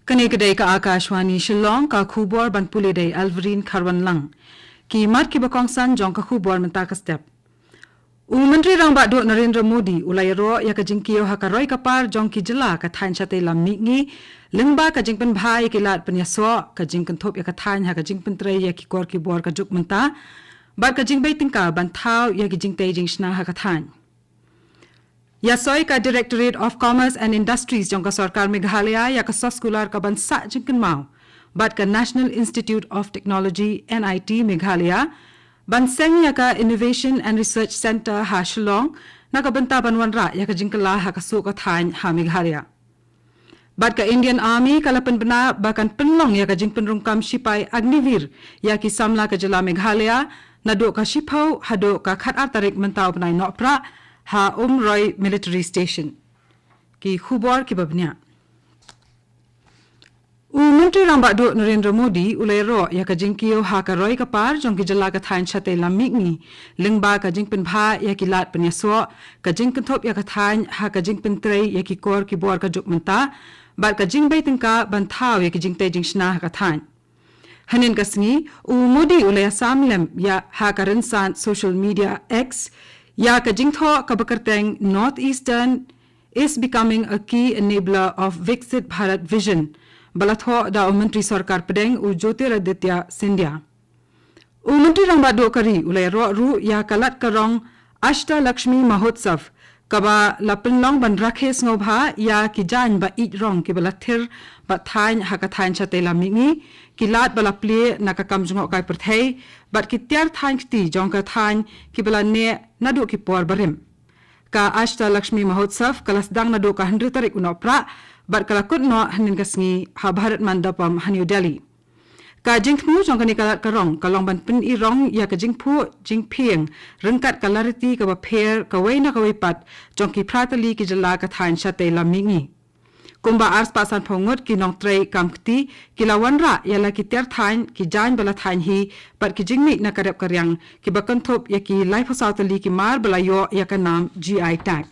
Kani ka Akashvani Shillong ka khubor ban pulidei Alvarin Kharwan lang. Ki mat ki bakong san jong ka khubor menta ka step. Menteri rang ba do Narendra Modi ulai ro ya ka jingkio ha ka roi ka par jong ki jela ka thain chate lam mi ngi lengba ka jingpen bhai ki lat pen ya so ka jingkan thop ya ka thain ha ka jingpen tre ya ki kor ki bor ka juk menta ba ka jingbai tingka ban thau ya ki jingtei jingshna ha ka thain. Yasoi ka Directorate of Commerce and Industries jong ka sarkar Meghalaya ya ka saskular ka ban sa jingkan mau bat ka National Institute of Technology NIT Meghalaya ban seng ya ka Innovation and Research Center ha Shillong na ka banta ban wanra ya ka jingkala ha ka su ka thain ha Meghalaya bat ka Indian Army kalapan bena bakan penlong ya ka jingpen rungkam sipai Agnivir ya ki samla ka jela Meghalaya na do ka sipau hado ka khat tarik mentau penai nopra ha Roy Military Station ki khubor ki babnya Menteri ramba do Narendra Modi ulai ro ya ka jingkio ha ka roi ka par jong ki jala ka thain chate lamik ni lingba ka jingpen bha ya ki lat pen yaso ka jingkan thop ya ka thain ha ka jingpen trei ya ki kor ki bor ka juk menta bat ka jingbai tingka ban thau ya ki jingte jingshna ha ka thain hanin ka sngi Modi ulai samlem ya ha ka rinsan social media X ya ka jingtho ka bakarteng Northeastern is becoming a key enabler of Viksit Bharat Vision. Balatho da Menteri Sarkar Pedeng Jyotiraditya Scindia. Menteri Rangba do kari ulai ro ru ya kalat karong Ashta Lakshmi Mahotsav kaba lapinlong ban rakhe snobha ya ki jan ba it rong ki balathir ba thain ha ka thain chatela mingi ki lat bala ple na ka kamjungo kai perthei bat ki tyar thain ti jong ka thain ki bala ne nadu ki por barim ka Ashta Lakshmi Mahotsav kalas dang nadu ka 100 tarik unopra bat kalakut no hanin kasngi ha Bharat Mandapam ha New Delhi ka jingthmu jong kani kalat karong kalong ban pin I rong ya ka jingphu jingpheng rengkat kalariti ka ba pher ka weina ka wepat jong ki pratali ki jala ka thain chate lamingi kumba ars pasan phongot ki nong trei kamkti ki lawanra ya la ki ter thain ki jan bala thain hi par ki jingmi na karep karyang ki bakan thop ya ki life sautali ki mar bala yo ya ka nam GI tag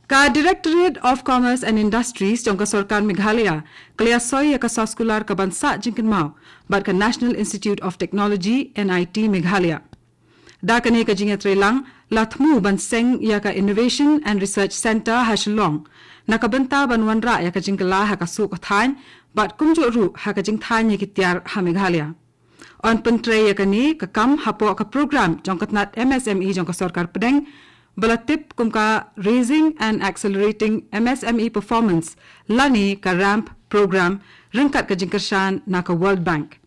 Ka Directorate of Commerce and Industries jong ka sarkar Meghalaya kliasoi ya ka saskular ka bansa jingkin mau bat ka National Institute of Technology NIT Meghalaya da kane ka jingetre lang lathmu banseng ya ka Innovation and Research Center ha Shillong nakabenta banwanra ya ka jingkala ha ka su ka thain bat kumjo ru ha ka jingthan ya ki tyar ha Meghalaya on pentre ya ka ni ka kam hapo ka program jong katnat MSME jong ka sarkar Pedeng Balatip kumka Raising and Accelerating MSME Performance lani ka RAMP program rengkat ka jingkershan na ka World Bank.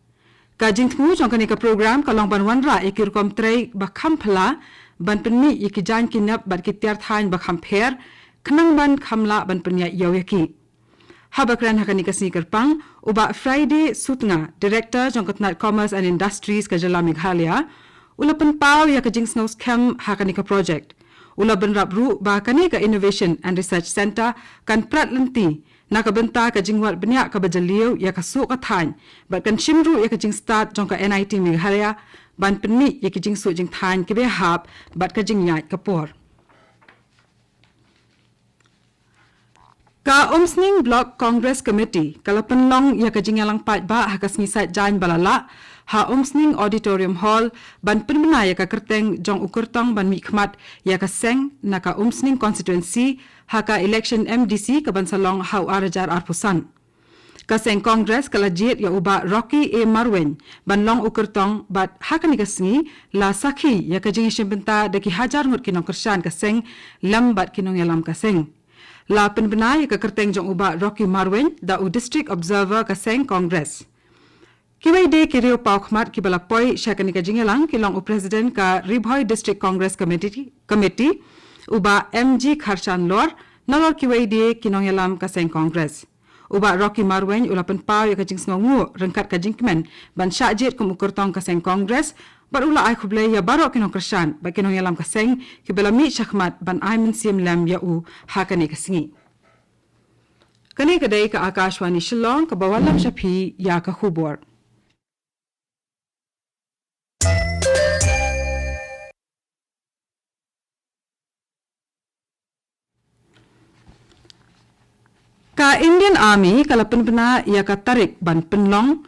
Ka jingtmu jong kani ka program ka long ban wanra ikirkom trei ba khampla ban penmi ikijan kinap bat kityar thain ba khamper khnang ban khamla ban penya yaweki. Habakran hakani ka sikarpang uba Friday Sutnga Director jong katnat Commerce and Industries ka jala Meghalaya ulapan pau ya ka jingsngaus kem hakani ka project. Ula benrap ru ba kani ka Innovation and Research Center kan pratlanti na ka benta ka jingwat benya ka bajaliu ya ka su ka thain ba kan shimru ya ka jing start jong ka NIT Meghalaya ban penmi ya ka jing su jing thain ke be hap bat ka jing nyat ka por ka Umsning Block Congress Committee kalapan long ya ka jingalang pat ba ha ka snisat jan balala ha Umsning Auditorium Hall ban penmena ya ka kerteng jong ukurtong ban mikmat ya ka seng na ka Umsning Constituency ha ka election MDC ka ban salong hau arajar arpusan ka seng Congress kalajit ya uba Rocky A Marwen ban long ukurtong bat ha ka nigasngi la sakhi ya ka jingishin benta daki hajar ngut kinong kershan ka seng lambat kinong yalam ka seng la penbena ya ka kerteng jong uba Rocky Marwen da u District Observer ka seng Congress Kiwai de kirio paukmat ki balapoi syakani ka jingelang kilong u President ka Ribhoi District Congress Committee uba MG Kharshan Lor nalor kiwai de kinong yalam ka seng Congress uba Rocky Marwen ulapan pau ya ka jingsngongu rengkat ka jingkmen ban syajit kum ukurtong ka seng Congress bar ula ai khuble ya baro kinong Kharshan ba kinong yalam ka seng ki balami syakmat ban ai mensiam lam ya u hakani ka singi kani kadai ka Akashvani Shillong ka bawalam shapi ya ka khubor Ka Indian Army kalapan pena ia ka tarik ban penlong.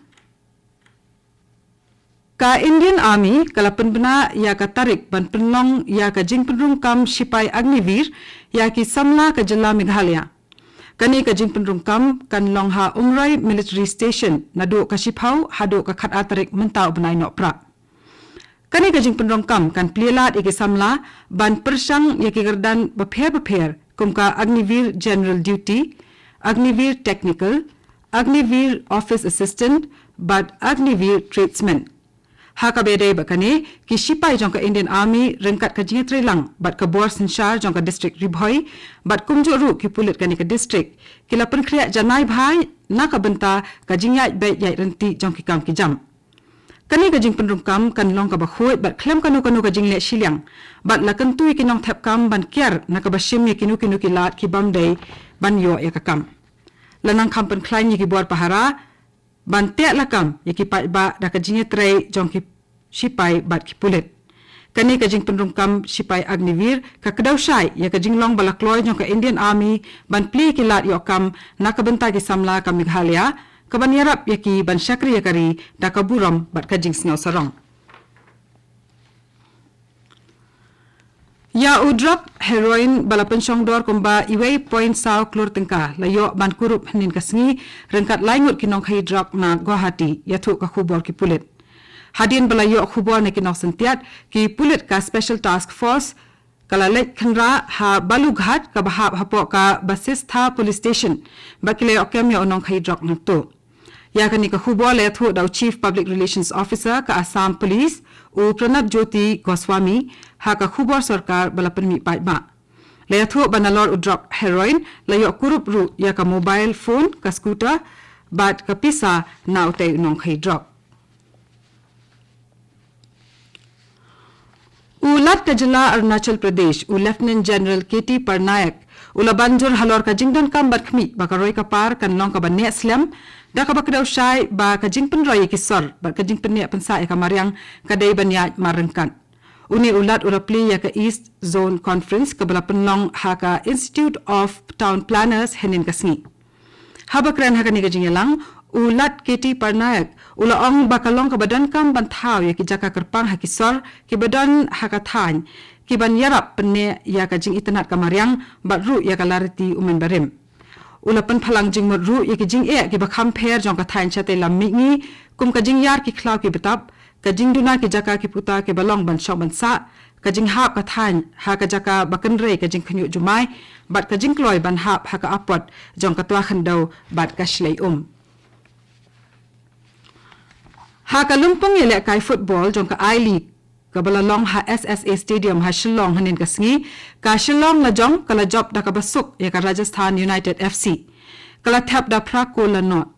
Ka Indian Army kalapan pena ia ka tarik ban penlong ia ka jing penrungkam Sipai Agnivir ia ki samla ka jela Meghalaya. Kani ka jing penrungkam kan longha Umrai Military Station nado ka Sipau hado ka khat atarik mentau benai nok pra. Kani ka jing penrungkam kan plilat iki samla ban persang ia ki gerdan beper kum ka Agnivir General Duty, Agnivir Technical, Agnivir Office Assistant, but Agnivir Tradesman. Haka bedai bakane ki Sipai jong ka Indian Army rengkat ka jingat relang bat ka bor sensyar jong ka district Ribhoi bat kumjo ru ki pulit kani ka district kila pen kriya janai bhai na ka benta ka jingyat bai yai renti jong ki kam ki jam. Kani ka jing penrungkam kan long ka bakhuit bat klem kanu ka jing le Shillong bat la kan tui ki nong thap kam ban kiar na ka bashim ye kinu ki lat ki bam dei ban yo ya ka kam. Lanang kam pen klain ye ki bor pahara ban tek lakam ye ki pat ba da ka jingat rei jong ki Sipai bat ki pulit. Kani ka jing penrungkam Sipai Agnivir ka kedau syai ya ka jing long balakloi jong ka Indian Army ban pli ki lat yo kam na ka benta ki samla ka Meghalaya ka ban yarap ya ki ban syakri ya kari da ka buram bat ka jing singau sarong. Ya udrop heroin balapan syongdor kumba iwei point saw klur tengka layo ban kurup hanin kasngi rengkat laingut kinong hidrop na Guwahati yatu ka khubor ki pulit. Hadin balayo khubor na kinong sentiat ki pulit ka Special Task Force kalalek khanra ha balughat ka bahap hapo ka Basistha Police Station bakile okem ya onong hidrop na to. Ya kani ka khubor le thu daw Chief Public Relations Officer ka Assam Police u Pranab Jyoti Goswami ha ka khubor sarkar balapan mi pai ba. Le thu banalor u drop heroin layo kurup ru ya ka mobile phone ka scooter bat ka pisa na utay nong kay drop. Ulat ka jela Arunachal Pradesh u Lieutenant General K.T. Parnayak ula banjur halor ka jingdon kam bat khmi bakaroy ka par kan long ka banne slam da ka bakdaw syai ba ka jingpen roy ki sor ba ka jingpen ne pansa ka maryang ka dei banya marengkan. Uni ulat urapli ya ka East Zone Conference ka balapan long ha ka Institute of Town Planners henin kasngi. Habakran ha ka ni ka jingelang ulat K.T. Parnayak ula ong bakalong ka badan kam bantaw ya ki jaka kerpang ha ki sor ki badan ha ka thany ki ban yarap penne ya ka jing itanat ka maryang bat ru ya ka lariti umen barim. Ulapan phalang jing mod ru ya ki jing e ki bakham pher jong ka thain chate lammi ngi kum ka jing yar ki khlaw ki betap ka jing duna ki jaka ki puta ki balong ban shaw ban sa ka jing hap ka thain ha ka jaka bakan re ka jing khunyu jumai bat ka jing kloi ban hap ha ka apot jong ka twa khandau bat ka shlei Ha ka lumpong yele kai football jong ka I-League ka balalong ha SSA Stadium ha Shillong hanin kasngi ka Shillong la jong kala job da ka basuk ya ka Rajasthan United FC kala thap da prako la not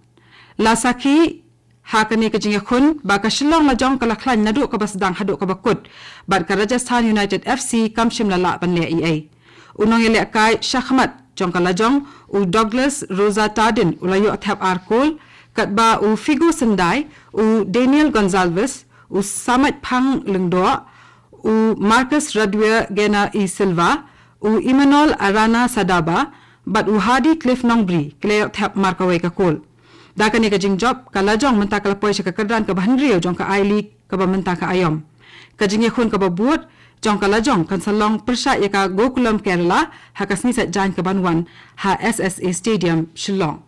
la saki ha ka ni ka jinga khun ba ka Shillong la jong kala khlan nadu ka basdang hadu ka bakut bat ka Rajasthan United FC kamshim la la ban le EA unong yele kai Shakhmat jong kala jong u Douglas Rosa Tardin ulayo thap arkol katba u Figo Sendai u Daniel Gonzalez u Samat Phang Lengdo u Marcus Radwia Gena E Silva u Imanol Arana Sadaba bat u Hadi Cliff Nongbri kle thap markawe ka kol da ka ni ka jing job kala jong menta kala poy ka kadran ka banrio jong ka I-League ka ba menta ka ayom ka jing khun ka ba buat jong kala jong kan salong persya ya ka Gokulam Kerala hakasni sa jan ka banwan ha SSA Stadium Shillong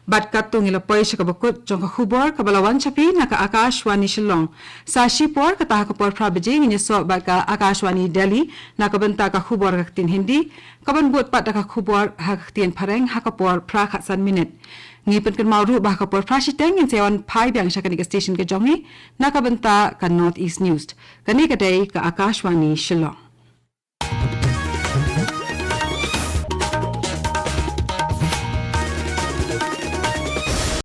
bat katung ila poy siya kabakot jong ka khubor kabalawan chapi na ka Akashvani Shillong sa shipor ka taha ka por prabaji nginya so bat ka Akashvani Delhi na kabanta ka khubor ka tin Hindi kaban buat pat ka khubor ha tin pareng ha ka por pra khatsan minute ngi pen kan mawru ba ka por prashiteng in sewan pai byang siya ka station ka jongi na kabanta ka North East News kani ka day ka Akashvani Shillong